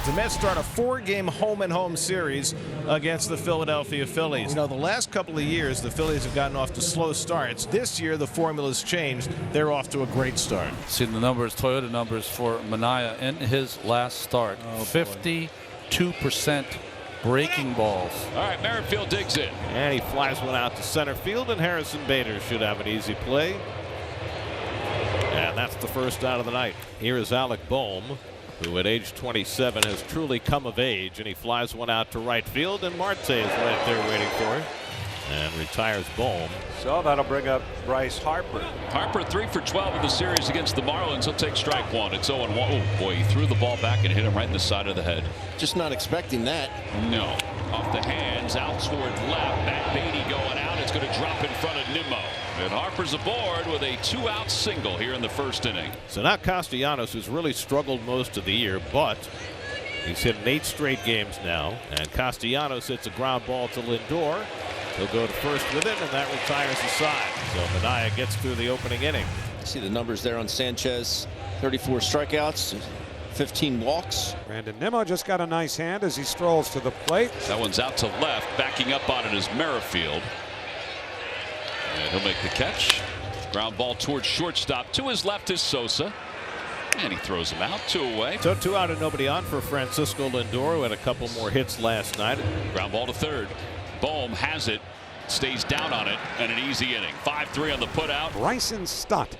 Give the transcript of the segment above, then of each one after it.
The Mets start a 4-game home-and-home series against the Philadelphia Phillies. You know, the last couple of years, the Phillies have gotten off to slow starts. This year, the formula's changed. They're off to a great start. See the numbers, Toyota numbers for Manaea in his last start. 52% breaking balls. All right, Merrifield digs in. And he flies one out to center field, and Harrison Bader should have an easy play. And that's the first out of the night. Here is Alec Bohm, who at age 27 has truly come of age, and he flies one out to right field, and Marte is right there waiting for it and retires Bohm. So that'll bring up Bryce Harper. Harper 3 for 12 in the series against the Marlins. He'll take strike one. It's 0-1. Oh boy, he threw the ball back and hit him right in the side of the head. Just not expecting that. No. Off the hands, out toward left. Matt Beatty going out. It's going to drop in front of Nimmo. And Harper's aboard with a 2-out single here in the first inning. So now Castellanos, who's really struggled most of the year, but he's hit in 8 straight games now. And Castellanos hits a ground ball to Lindor. He'll go to first with it, and that retires the side. So Manaea gets through the opening inning. See the numbers there on Sanchez. 34 strikeouts, 15 walks. Brandon Nimmo just got a nice hand as he strolls to the plate. That one's out to left. Backing up on it is Merrifield. And he'll make the catch. Ground ball towards shortstop. To his left is Sosa. And he throws him out. 2 away. So 2 out and nobody on for Francisco Lindor, who had a couple more hits last night. Ground ball to third. Bohm has it. Stays down on it. And an easy inning. 5-3 on the putout. Bryson Stott,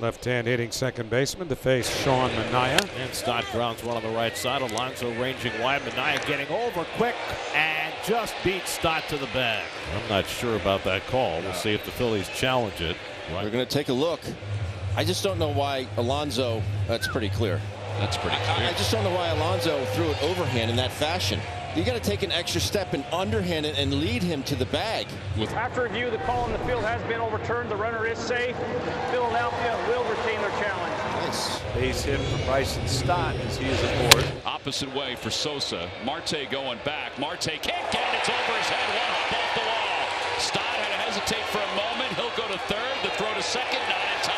left-hand hitting second baseman, to face Sean Manaea. And Stott grounds one on the right side. Alonso ranging wide. Manaea getting over quick and just beats Stott to the bag. I'm not sure about that call. We'll see if the Phillies challenge it. We're going to take a look. I just don't know why Alonso. That's pretty clear. That's pretty clear. I just don't know why Alonso threw it overhand in that fashion. You got to take an extra step and underhand it and lead him to the bag. After review, the call in the field has been overturned. The runner is safe. Philadelphia will retain their challenge. Nice. Base hit for Bryson Stott as he is aboard. Opposite way for Sosa. Marte going back. Marte can't get it. It's over his head. One hop off the wall. Stott had to hesitate for a moment. He'll go to third. The throw to second. Not in time.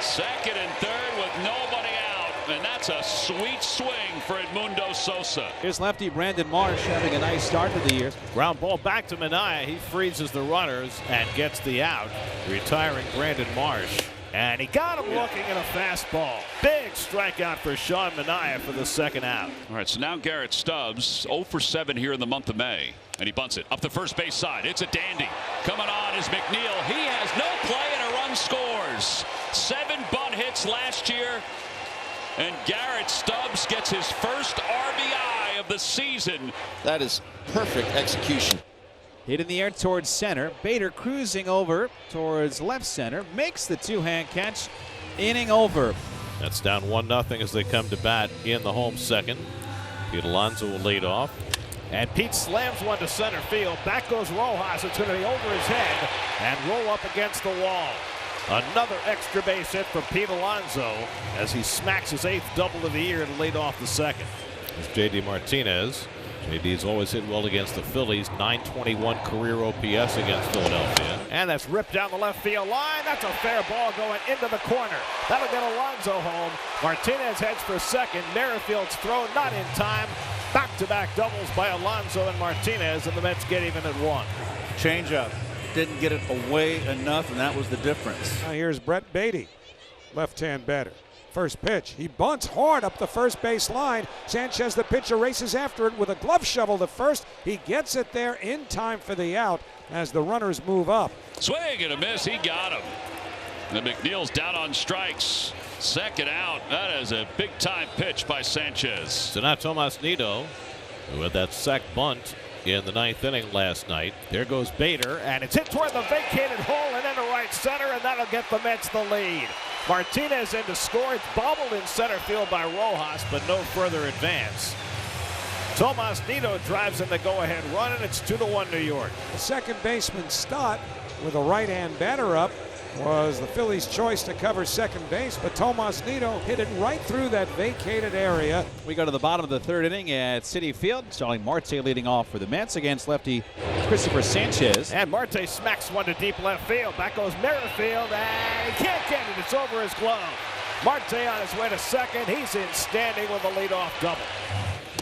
Second and third with nobody out. And that's a sweet swing for Edmundo Sosa. Here's lefty Brandon Marsh having a nice start to the year. Ground ball back to Manaea. He freezes the runners and gets the out, retiring Brandon Marsh. And he got him looking at a fastball. Big strikeout for Sean Manaea for the second out. All right, so now Garrett Stubbs 0 for 7 here in the month of May. And he bunts it up the first base side. It's a dandy. Coming on is McNeil. He has no play and a run scores. 7 bunt hits last year. And Garrett Stubbs gets his first RBI of the season. That is perfect execution. Hit in the air towards center. Bader cruising over towards left center. Makes the 2-hand catch. Inning over. That's down 1-0 as they come to bat in the home second. Pete Alonso will lead off. And Pete slams one to center field. Back goes Rojas. It's going to be over his head and roll up against the wall. Another extra base hit for Pete Alonso as he smacks his 8th double of the year and laid off the second. It's J.D. Martinez. J.D.'s always hit well against the Phillies. .921 career OPS against Philadelphia. And that's ripped down the left field line. That's a fair ball going into the corner. That'll get Alonso home. Martinez heads for second. Merrifield's throw not in time. Back-to-back doubles by Alonso and Martinez, and the Mets get even at 1. Changeup. Didn't get it away enough, and that was the difference. Now here's Brett Beatty, left-hand batter. First pitch, he bunts hard up the first base line. Sanchez, the pitcher, races after it with a glove shovel to first. He gets it there in time for the out as the runners move up. Swing and a miss. He got him. And McNeil's down on strikes. Second out. That is a big-time pitch by Sanchez. So now Tomas Nido, who had that sac bunt in the 9th inning last night. There goes Bader, and it's hit toward the vacated hole and into right center, and that'll get the Mets the lead. Martinez in to score. It's bobbled in center field by Rojas, but no further advance. Tomas Nido drives in the go-ahead run, and it's 2-1 New York. The second baseman Stott, with a right-hand batter up, was the Phillies' choice to cover second base, but Tomas Nido hit it right through that vacated area. We go to the bottom of the 3rd inning at Citi Field. Starling Marte leading off for the Mets against lefty Christopher Sanchez. And Marte smacks one to deep left field. Back goes Merrifield, and he can't get it. It's over his glove. Marte on his way to second. He's in standing with a leadoff double.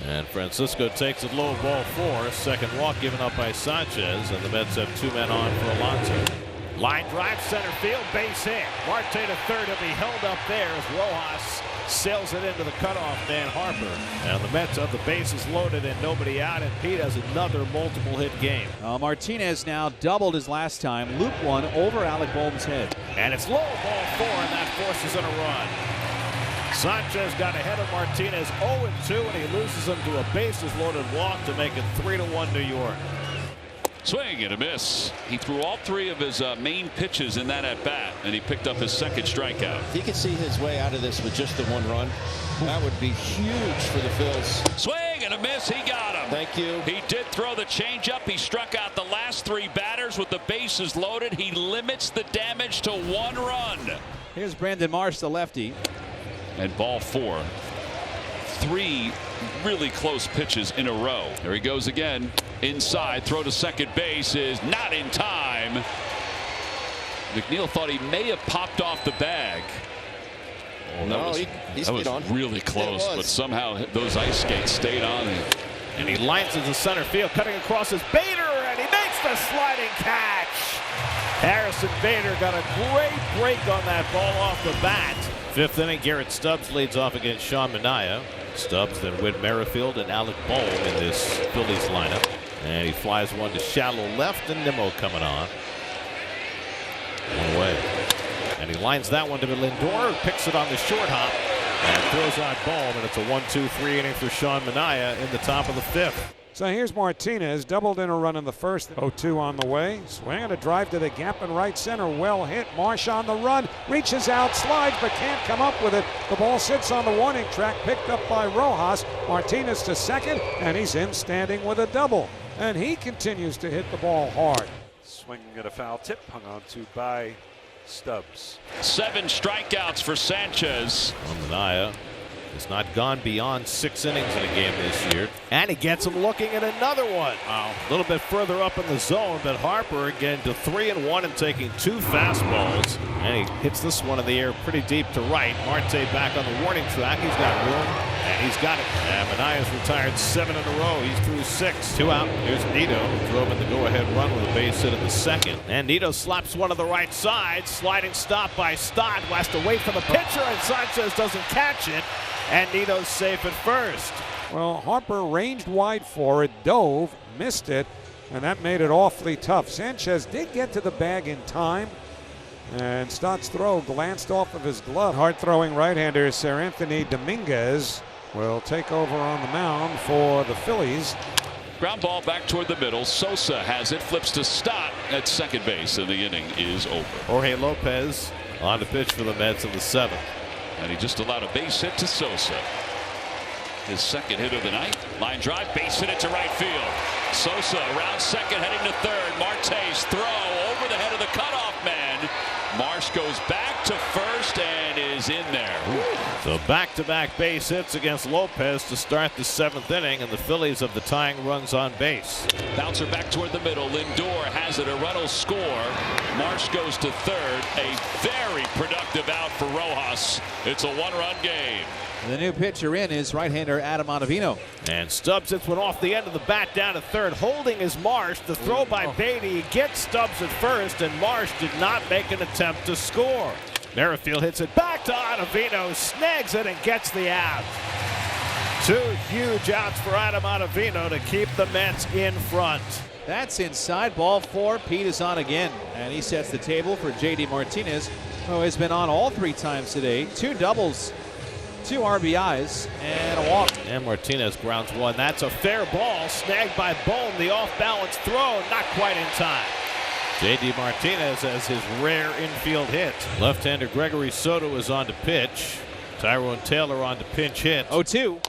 And Francisco takes it low, ball 4. Second walk given up by Sanchez, and the Mets have 2 men on for Alonso. Line drive, center field, base hit. Marte to third. He'll be held up there as Rojas sails it into the cutoff man Harper. And the Mets have the bases loaded and nobody out, and Pete has another multiple hit game. Martinez now doubled his last time. Loop one over Alec Boehm's head. And it's low, ball 4, and that forces in a run. Sanchez got ahead of Martinez 0-2, and he loses him to a bases loaded walk to make it 3-1 New York. Swing and a miss. He threw all 3 of his main pitches in that at bat, and he picked up his second strikeout. If he could see his way out of this with just the 1 run, that would be huge for the Phils. Swing and a miss. He got him. Thank you. He did throw the changeup. He struck out the last 3 batters with the bases loaded. He limits the damage to 1 run. Here's Brandon Marsh, the lefty. And ball 4. 3 really close pitches in a row. There he goes again. Inside, throw to second base is not in time. McNeil thought he may have popped off the bag. Oh, that was really close, but somehow those ice skates stayed on him. And he lines into center field, cutting across his Bader, and he makes the sliding catch. Harrison Bader got a great break on that ball off the bat. 5th inning, Garrett Stubbs leads off against Sean Manaea. Stubbs then Whit Merrifield and Alec Boehm in this Phillies lineup. And he flies one to shallow left, and Nimmo coming on. 1 away. And he lines that one to Lindor, picks it on the short hop, and throws out Boehm, and it's a 1-2-3 inning for Sean Manaea in the top of the 5th. So here's Martinez, doubled in a run in the first. 0-2 on the way. Swing and a drive to the gap in right center. Well hit. Marsh on the run. Reaches out, slides, but can't come up with it. The ball sits on the warning track, picked up by Rojas. Martinez to second, and he's in standing with a double. And he continues to hit the ball hard. Swing at a foul tip, hung on to by Stubbs. 7 strikeouts for Sanchez. Manaea has not gone beyond 6 innings in a game this year. And he gets him looking at another one. A little bit further up in the zone, but Harper again to 3-1 and taking 2 fastballs. And he hits this one in the air pretty deep to right. Marte back on the warning track. He's got room, and he's got it. And Manaea's retired 7 in a row. He's through 6. 2 out. Here's Nito, who drove in the go-ahead run with a base hit in the second. And Nito slaps one to the right side. Sliding stop by Stott, who has to wait for the pitcher, and Sanchez doesn't catch it. And Nito's safe at first. Well, Harper ranged wide for it, dove, missed it, and that made it awfully tough. Sanchez did get to the bag in time, and Stott's throw glanced off of his glove. Hard-throwing right-hander Sir Anthony Dominguez will take over on the mound for the Phillies. Ground ball back toward the middle. Sosa has it, flips to Stott at second base, and the inning is over. Jorge Lopez on the pitch for the Mets in the 7th. And he just allowed a base hit to Sosa. His second hit of the night. Line drive, base hit it to right field. Sosa around second, heading to third. Marte's throw over the head of the cutoff man. Marsh goes back to first and is in there. So back-to-back base hits against Lopez to start the 7th inning, and the Phillies have the tying runs on base. Bouncer back toward the middle. Lindor has it. A run will score. Marsh goes to third. A very productive out for Rojas. It's a 1-run game. The new pitcher in is right-hander Adam Ottavino. And Stubbs hits one off the end of the bat down to third. Holding is Marsh. The throw by Beatty gets Stubbs at first, and Marsh did not make an attempt to score. Merrifield hits it back to Ottavino, snags it, and gets the out. 2 huge outs for Adam Ottavino to keep the Mets in front. That's inside, ball 4. Pete is on again, and he sets the table for J.D. Martinez, who has been on all 3 times today. 2 doubles, 2 RBIs, and a walk. And Martinez grounds one. That's a fair ball, snagged by Boehm. The off-balance throw, not quite in time. J.D. Martinez has his rare infield hit. Left-hander Gregory Soto is on to pitch. Tyrone Taylor on to pinch hit. 0-2.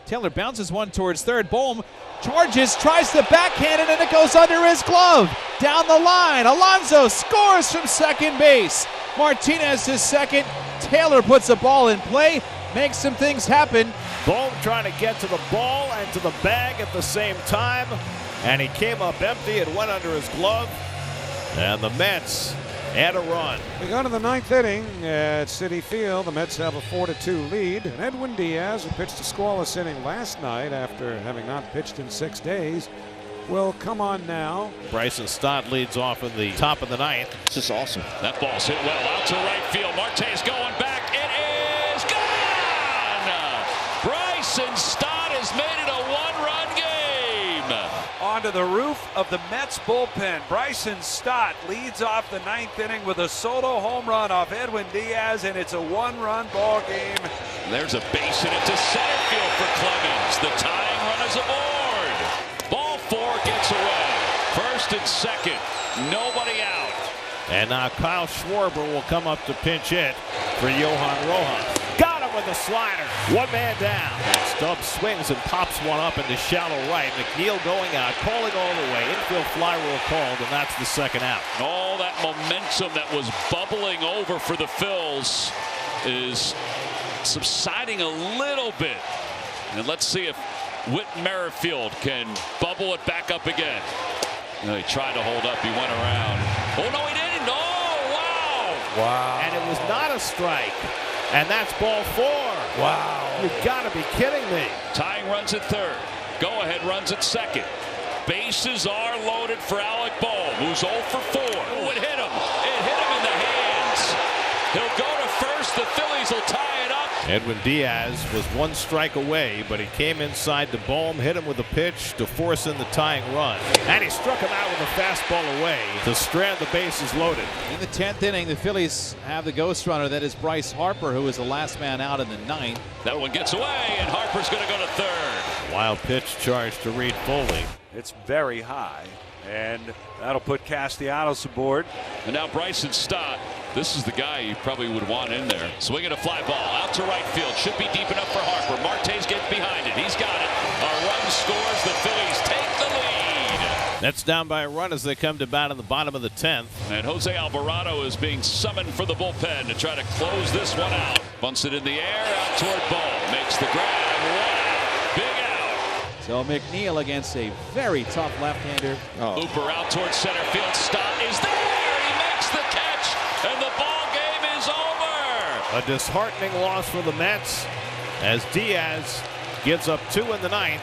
Taylor bounces one towards third. Boehm charges, tries to backhand it, and it goes under his glove. Down the line, Alonso scores from second base. Martinez is second. Taylor puts the ball in play, makes some things happen. Boehm trying to get to the ball and to the bag at the same time, and he came up empty. It went under his glove, and the Mets and a run. We go to the ninth inning at Citi Field. The Mets have a 4-2 lead. And Edwin Diaz, who pitched a scoreless inning last night after having not pitched in 6 days, will come on now. Bryson Stott leads off in the top of the ninth. It's just awesome. That ball's hit well out to right field. Marte's going back. It is gone! Bryson Stott has made it a one-run game. Onto the roof of the Mets bullpen. Bryson Stott leads off the ninth inning with a solo home run off Edwin Diaz, and it's a one-run ball game. There's a base hit to center field for Clemens. The tying run is aboard. Ball 4 gets away. First and second. Nobody out. And now Kyle Schwarber will come up to pinch hit for Johan Rojas. Got him with a slider. One man down. Stubbs swings and pops one up into shallow right. McNeil going out, calling all the way. Infield fly rule called, and that's the second out. All that momentum that was bubbling over for the Phils is subsiding a little bit. And let's see if Whit Merrifield can bubble it back up again. No, he tried to hold up. He went around. Oh, no, he didn't. Oh, wow. Wow. And it was not a strike. And that's ball 4. Wow. You've got to be kidding me. Tying runs at third. Go-ahead runs at second. Bases are loaded for Alec Bohm, who's 0 for 4. Oh, it hit him. It hit him in the hands. He'll go to first. The Phillies will tie it up. Edwin Diaz was 1 strike away, but he came inside to Bohm, hit him with a pitch to force in the tying run. And he struck him out with a fastball away to strand the bases loaded. In the 10th inning, the Phillies have the ghost runner. That is Bryce Harper, who is the last man out in the 9th. That one gets away, and Harper's going to go to third. Wild pitch charge to Reed Foley. It's very high, and that'll put Castellanos aboard. And now Bryson Stott. This is the guy you probably would want in there. Swinging a fly ball out to right field. Should be deep enough for Harper. Marte's getting behind it. He's got it. A run scores. The Phillies take the lead. That's down by a run as they come to bat in the bottom of the 10th. And Jose Alvarado is being summoned for the bullpen to try to close this one out. Bunts it in the air out toward Bohm. Makes the grab. Wow. Big out. So McNeil against a very tough left-hander. Looper out towards center field. Stott is there. He makes the catch. And the ball game is over. A disheartening loss for the Mets as Diaz gives up 2 in the 9th.